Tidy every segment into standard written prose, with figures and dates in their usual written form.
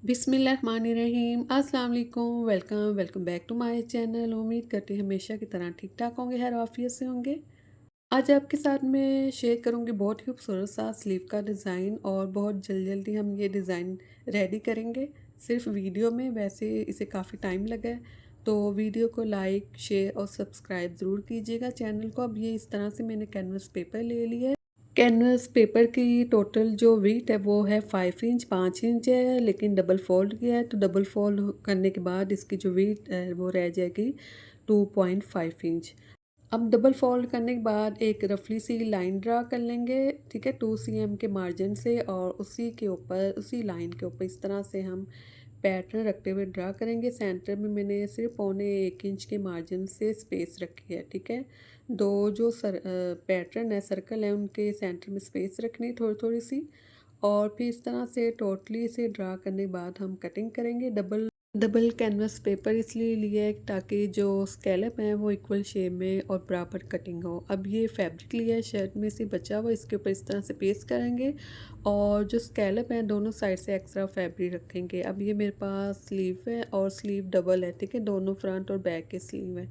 बिस्मिल्लाहिर्रहमानिर्रहीम अस्सलाम वालेकुम welcome back to my channel. उम्मीद करती हूँ हमेशा की तरह ठीक ठाक होंगे, खैर आफियत से होंगे। आज आपके साथ मैं शेयर करूँगी बहुत ही खूबसूरत सा स्लीव का डिज़ाइन और बहुत जल्दी हम ये डिज़ाइन रेडी करेंगे सिर्फ वीडियो में। वैसे इसे काफ़ी टाइम लगा है, तो वीडियो को लाइक शेयर और सब्सक्राइब ज़रूर कीजिएगा चैनल को। अब ये इस तरह से मैंने कैनवस पेपर ले लिया है। कैनवस पेपर की टोटल जो वेट है वो है 5 इंच, 5 इंच है, लेकिन डबल फोल्ड किया है, तो डबल फोल्ड करने के बाद इसकी जो वेट है वो रह जाएगी 2.5 इंच। अब डबल फोल्ड करने के बाद एक रफली सी लाइन ड्रा कर लेंगे, ठीक है, 2 cm के मार्जिन से, और उसी के ऊपर उसी लाइन के ऊपर इस तरह से हम पैटर्न रखते हुए ड्रा करेंगे। सेंटर में मैंने सिर्फ 1.25 इंच के मार्जिन से स्पेस रखी है, ठीक है। दो जो पैटर्न है सर्कल है उनके सेंटर में स्पेस रखनी है थोड़ी थोड़ी सी, और फिर इस तरह से टोटली इसे ड्रा करने के बाद हम कटिंग करेंगे। डबल डबल कैनवस पेपर इसलिए लिया है ताकि जो स्कैलप है वो इक्वल शेप में और बराबर कटिंग हो। अब ये फैब्रिक लिया है शर्ट में से बचा हुआ, इसके ऊपर इस तरह से पेस्ट करेंगे, और जो स्कैलप है दोनों साइड से एक्स्ट्रा फैब्रिक रखेंगे। अब ये मेरे पास स्लीव है और स्लीव डबल है, ठीक है, दोनों फ्रंट और बैक के स्लीव है।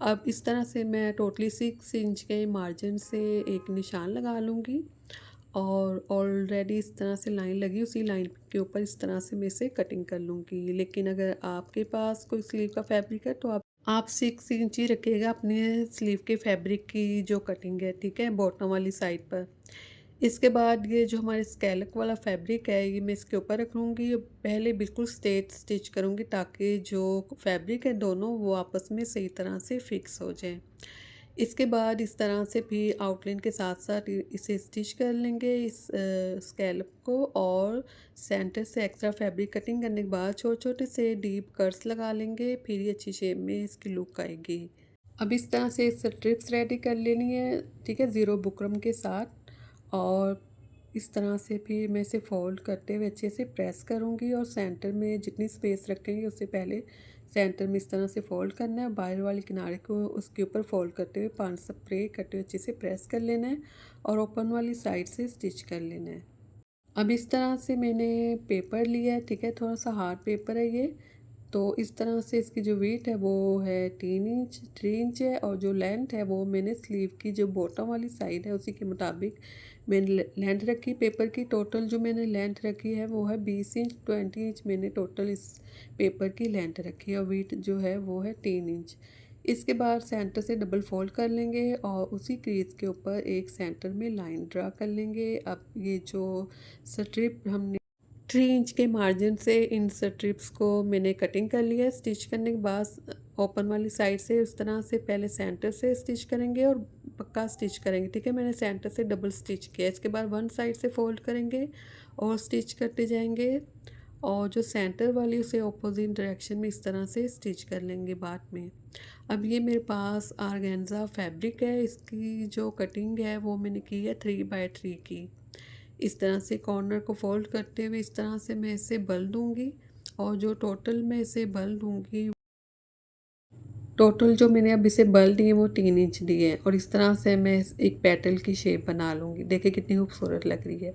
अब इस तरह से मैं टोटली 6 इंच के मार्जिन से एक निशान लगा लूँगी, और ऑलरेडी इस तरह से लाइन लगी, उसी लाइन के ऊपर इस तरह से मैं इसे कटिंग कर लूँगी। लेकिन अगर आपके पास कोई स्लीव का फैब्रिक है तो आप 6 इंच ही रखिएगा अपने स्लीव के फैब्रिक की जो कटिंग है, ठीक है, बॉटम वाली साइड पर। इसके बाद ये जो हमारे स्कैलप वाला फैब्रिक है ये मैं इसके ऊपर रख लूँगी। पहले बिल्कुल स्ट्रेट स्टिच करूँगी ताकि जो फैब्रिक है दोनों वो आपस में सही तरह से फिक्स हो जाए। इसके बाद इस तरह से भी आउटलाइन के साथ साथ इसे स्टिच कर लेंगे इस स्कैलप को, और सेंटर से एक्स्ट्रा फैब्रिक कटिंग करने के बाद छोटे छोटे से डीप कट्स लगा लेंगे, फिर ये अच्छी शेप में इसकी लुक आएगी। अब इस तरह से स्ट्रिप्स रेडी कर लेनी है, ठीक है, ज़ीरो बुकरम के साथ। और इस तरह से फिर मैं इसे फोल्ड करते हुए अच्छे से प्रेस करूँगी, और सेंटर में जितनी स्पेस रखेंगे उससे पहले सेंटर में इस तरह से फोल्ड करना है। बाहर वाले किनारे को उसके ऊपर फोल्ड करते हुए 5 स्प्रे करते हुए अच्छे से प्रेस कर लेना है, और ओपन वाली साइड से स्टिच कर लेना है। अब इस तरह से मैंने पेपर लिया है, ठीक है, थोड़ा सा हार्ड पेपर है ये। तो इस तरह से इसकी जो वेट है वो है 3 इंच है, और जो लेंथ है वो मैंने स्लीव की जो बॉटम वाली साइड है उसी के मुताबिक मैंने लेंथ रखी पेपर की। टोटल जो मैंने लेंथ रखी है वो है 20 इंच, 20 इंच मैंने टोटल इस पेपर की लेंथ रखी है, और वेट जो है वो है 3 इंच। इसके बाद सेंटर से डबल फोल्ड कर लेंगे, और उसी क्रीज के ऊपर एक सेंटर में लाइन ड्रा कर लेंगे। अब ये जो स्ट्रिप हमने 3 इंच के मार्जिन से इन स्ट्रिप्स को मैंने कटिंग कर लिया है। स्टिच करने के बाद ओपन वाली साइड से उस तरह से पहले सेंटर से स्टिच करेंगे और पक्का स्टिच करेंगे, ठीक है। मैंने सेंटर से डबल स्टिच किया, इसके बाद वन साइड से फोल्ड करेंगे और स्टिच करते जाएंगे, और जो सेंटर वाली उसे ऑपोजिट डायरेक्शन में इस तरह से स्टिच कर लेंगे बाद में। अब ये मेरे पास आर्गेन्जा फैब्रिक है, इसकी जो कटिंग है वो मैंने की है 3x3 की। इस तरह से कॉर्नर को फोल्ड करते हुए इस तरह से मैं इसे बल दूंगी, और जो टोटल मैं इसे बल दूंगी, टोटल जो मैंने अब इसे बल दिए वो 3 इंच दिए हैं, और इस तरह से मैं एक पेटल की शेप बना लूँगी। देखिए कितनी खूबसूरत लग रही है।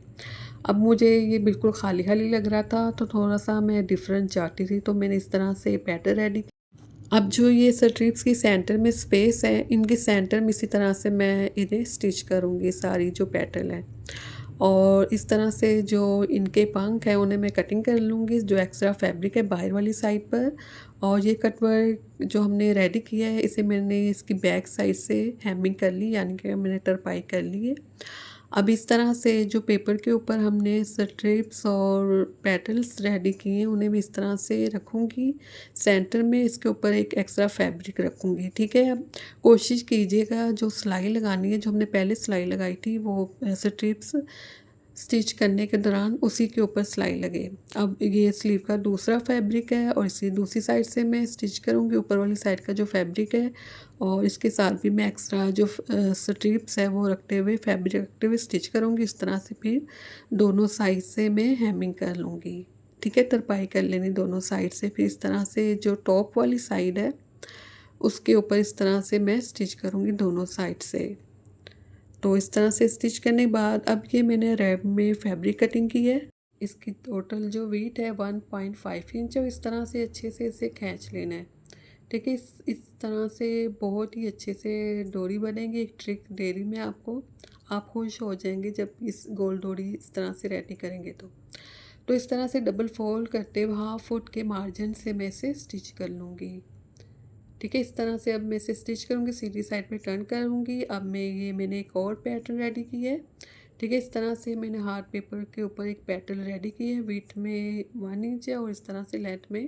अब मुझे ये बिल्कुल खाली खाली लग रहा था, तो थोड़ा सा मैं डिफरेंट चाहती थी, तो मैंने इस तरह से पैटर्न रेडी। अब जो ये स्ट्रिप्स की सेंटर में स्पेस है, इनके सेंटर में इसी तरह से मैं इन्हें स्टिच करूँगी सारी जो पेटल है, और इस तरह से जो इनके पंख है उन्हें मैं कटिंग कर लूँगी जो एक्स्ट्रा फैब्रिक है बाहर वाली साइड पर। और ये कटवर्क जो हमने रेडी किया है इसे मैंने इसकी बैक साइड से हेमिंग कर ली, यानी कि मैंने तरपाई कर ली है। अब इस तरह से जो पेपर के ऊपर हमने स्ट्रिप्स और पेटल्स रेडी किए हैं उन्हें मैं इस तरह से रखूँगी। सेंटर में इसके ऊपर एक एक्स्ट्रा फैब्रिक रखूँगी, ठीक है। अब कोशिश कीजिएगा जो सिलाई लगानी है, जो हमने पहले सिलाई लगाई थी वो स्ट्रिप्स स्टिच करने के दौरान उसी के ऊपर सिलाई लगे। अब ये स्लीव का दूसरा फैब्रिक है, और इसी दूसरी साइड से मैं स्टिच करूँगी ऊपर वाली साइड का जो फैब्रिक है, और इसके साथ भी मैं एक्स्ट्रा जो स्ट्रिप्स है वो रखते हुए फैब्रिक रखते हुए स्टिच करूँगी। इस तरह से फिर दोनों साइड से मैं हेमिंग कर लूँगी, ठीक है, तरपाई कर लेनी दोनों साइड से। फिर इस तरह से जो टॉप वाली साइड है उसके ऊपर इस तरह से मैं स्टिच करूँगी दोनों साइड से। तो इस तरह से स्टिच करने के बाद अब ये मैंने रैप में फैब्रिक कटिंग की है। इसकी टोटल जो वेट है 1.5 इंच है। इस तरह से अच्छे से इसे खींच लेना है। ठीक है, इस तरह से बहुत ही अच्छे से डोरी बनेगी। एक ट्रिक दे रही मैं आपको, आप खुश हो जाएंगे जब इस गोल डोरी इस तरह से रेडी करेंगे तो इस तरह से डबल फोल्ड करते हुए हाफ फुट के मार्जिन से मैं इसे स्टिच कर लूँगी। ठीक है, इस तरह से अब मैं इसे स्टिच करूँगी, सीधी साइड पे टर्न करूँगी। अब मैंने एक और पैटर्न रेडी की है। ठीक है, इस तरह से मैंने हार्ड पेपर के ऊपर एक पैटर्न रेडी की है। विड्थ में 1 इंच है और इस तरह से लेंथ में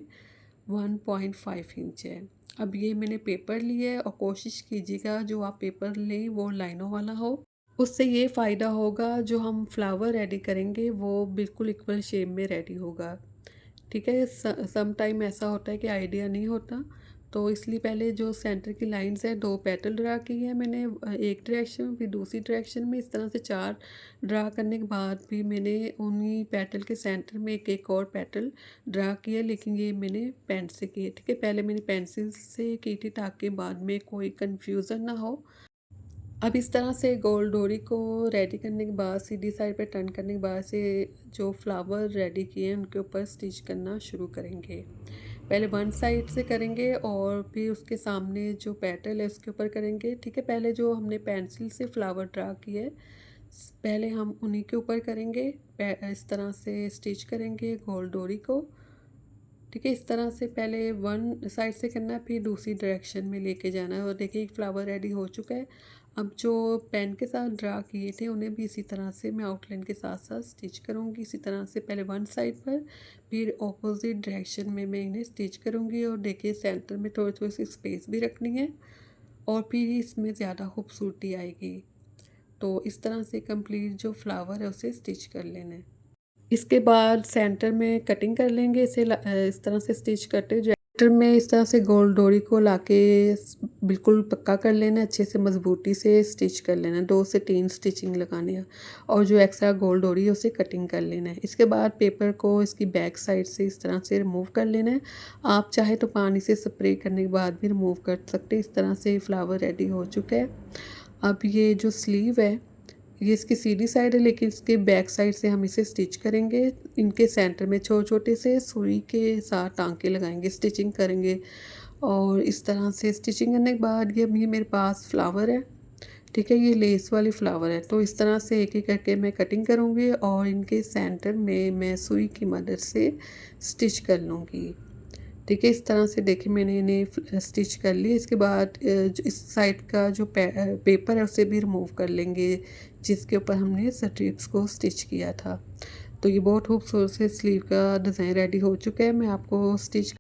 1.5 इंच है। अब ये मैंने पेपर लिया है और कोशिश कीजिएगा जो आप पेपर लें वो लाइनों वाला हो। उससे ये फ़ायदा होगा जो हम फ्लावर रेडी करेंगे वो बिल्कुल इक्वल शेप में रेडी होगा। ठीक है, सम टाइम ऐसा होता है कि आइडिया नहीं होता, तो इसलिए पहले जो सेंटर की लाइंस है 2 पेटल ड्रा की है मैंने, एक डायरेक्शन में फिर दूसरी डायरेक्शन में, इस तरह से 4 ड्रा करने के बाद भी मैंने उन्हीं पेटल के सेंटर में एक एक और पेटल ड्रा किया, लेकिन ये मैंने पेन से किए। ठीक है, पहले मैंने पेंसिल से की थी ताकि बाद में कोई कन्फ्यूज़न ना हो। अब इस तरह से गोल डोरी को रेडी करने के बाद सीधी साइड पे टर्न करने के बाद से जो फ्लावर रेडी किए हैं उनके ऊपर स्टिच करना शुरू करेंगे। पहले वन साइड से करेंगे और फिर उसके सामने जो पेटल है उसके ऊपर करेंगे। ठीक है, पहले जो हमने पेंसिल से फ्लावर ड्रा किए पहले हम उन्हीं के ऊपर करेंगे। इस तरह से स्टिच करेंगे गोल डोरी को। ठीक है, इस तरह से पहले वन साइड से करना है फिर दूसरी डायरेक्शन में लेके जाना है। और देखिए एक फ्लावर रेडी हो चुका है। अब जो पेन के साथ ड्रा किए थे उन्हें भी इसी तरह से मैं आउटलाइन के साथ साथ स्टिच करूँगी। इसी तरह से पहले वन साइड पर फिर ऑपोजिट डायरेक्शन में मैं इन्हें स्टिच करूँगी। और देखिए सेंटर में थोड़ी थोड़ी सी स्पेस भी रखनी है और फिर ही इसमें ज़्यादा खूबसूरती आएगी। तो इस तरह से कंप्लीट जो फ्लावर है उसे स्टिच कर लेना है। इसके बाद सेंटर में कटिंग कर लेंगे। इस तरह से स्टिच करते हुए सेंटर में इस तरह से गोल डोरी को लाके बिल्कुल पक्का कर लेना है, अच्छे से मजबूती से स्टिच कर लेना है। 2 से 3 स्टिचिंग लगानी है और जो एक्स्ट्रा गोल डोरी है उसे कटिंग कर लेना है। इसके बाद पेपर को इसकी बैक साइड से इस तरह से रिमूव कर लेना है। आप चाहे तो पानी से स्प्रे करने के बाद भी रिमूव कर सकते हैं। इस तरह से फ्लावर रेडी हो चुका है। अब ये जो स्लीव है ये इसकी सीधी साइड है, लेकिन इसके बैक साइड से हम इसे स्टिच करेंगे। इनके सेंटर में छोटे छोटे से सुई के साथ टांके लगाएंगे, स्टिचिंग करेंगे। और इस तरह से स्टिचिंग करने के बाद ये मेरे पास फ्लावर है। ठीक है, ये लेस वाली फ्लावर है। तो इस तरह से एक एक करके मैं कटिंग करूँगी और इनके सेंटर में मैं सुई की मदद से स्टिच कर लूँगी। ठीक है, इस तरह से देखिए मैंने इन्हें स्टिच कर लिया। इसके बाद जो इस साइड का जो पेपर है उसे भी रिमूव कर लेंगे जिसके ऊपर हमने स्ट्रिप्स को स्टिच किया था। तो ये बहुत खूबसूरत से स्लीव का डिज़ाइन रेडी हो चुका है। मैं आपको स्टिच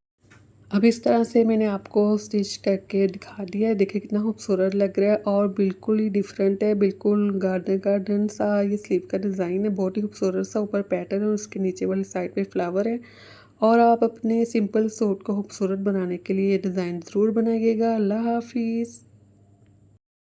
अब इस तरह से मैंने आपको स्टिच करके दिखा दिया है। देखिए कितना खूबसूरत लग रहा है और बिल्कुल ही डिफरेंट है, बिल्कुल गार्डन गार्डन सा ये स्लीव का डिज़ाइन है। बहुत ही खूबसूरत सा ऊपर पैटर्न है और उसके नीचे वाली साइड पे फ्लावर है। और आप अपने सिंपल सूट को खूबसूरत बनाने के लिए ये डिज़ाइन ज़रूर बनाइएगा। अल्लाह हाफिज़।